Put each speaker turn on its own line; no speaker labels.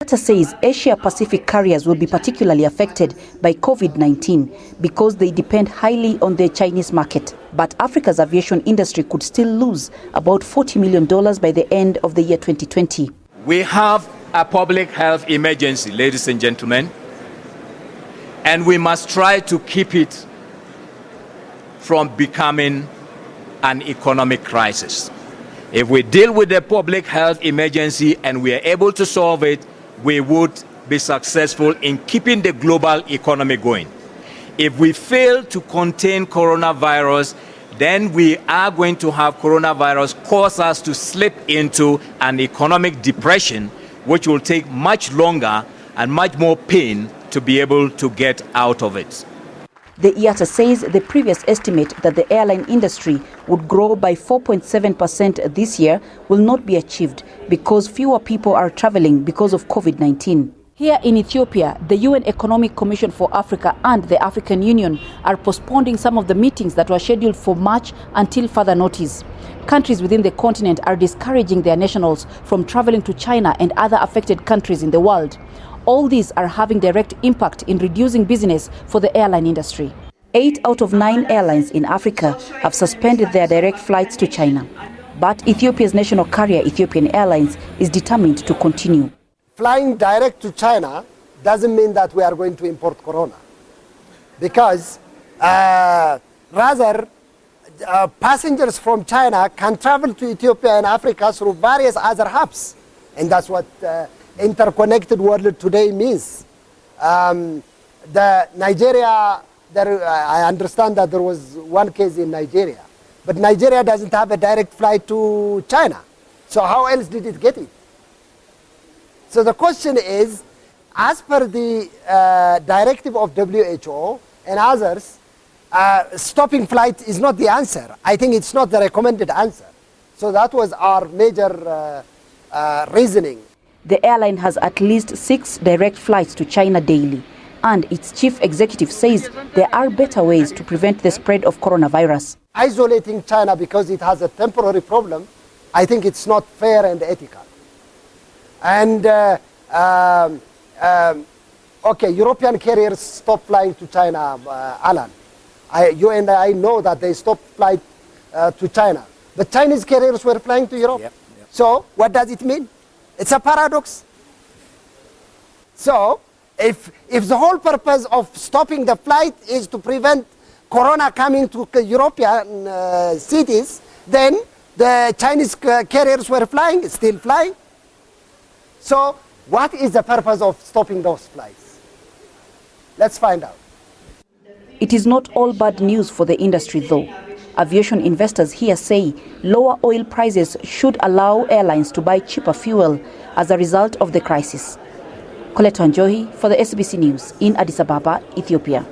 IATA says Asia-Pacific carriers will be particularly affected by COVID-19 because they depend highly on the Chinese market. But Africa's aviation industry could still lose about $40 million by the end of the year 2020.
We have a public health emergency, ladies and gentlemen, and we must try to keep it from becoming an economic crisis. If we deal with the public health emergency and we are able to solve it, we would be successful in keeping the global economy going. If we fail to contain coronavirus, then we are going to have coronavirus cause us to slip into an economic depression, which will take much longer and much more pain to be able to get out of it.
The IATA says the previous estimate that the airline industry would grow by 4.7% this year will not be achieved because fewer people are traveling because of COVID-19. Here in Ethiopia, the UN Economic Commission for Africa and the African Union are postponing some of the meetings that were scheduled for March until further notice. Countries within the continent are discouraging their nationals from traveling to China and other affected countries in the world. All these are having direct impact in reducing business for the airline industry. 8 out of 9 airlines in Africa have suspended their direct flights to China. But Ethiopia's national carrier, Ethiopian Airlines, is determined to continue.
Flying direct to China doesn't mean that we are going to import corona. Because rather, passengers from China can travel to Ethiopia and Africa through various other hubs. And that's what interconnected world today means. I understand that there was one case in Nigeria, but Nigeria doesn't have a direct flight to China. So how else did it get it? So the question is, as per the directive of WHO and others, stopping flight is not the answer. I think it's not the recommended answer. So that was our major reasoning.
The airline has at least 6 direct flights to China daily, and its chief executive says there are better ways to prevent the spread of coronavirus.
Isolating China because it has a temporary problem, I think it's not fair and ethical. And okay, European carriers stopped flying to China, Alan. You and I know that they stopped flight to China. But Chinese carriers were flying to Europe. Yep. So what does it mean? It's a paradox. So if the whole purpose of stopping the flight is to prevent corona coming to European cities, then the Chinese carriers were still flying. So what is the purpose of stopping those flights? Let's find out.
It is not all bad news for the industry, though. Aviation investors here say lower oil prices should allow airlines to buy cheaper fuel as a result of the crisis. Colette Wanjohi for the SABC News in Addis Ababa, Ethiopia.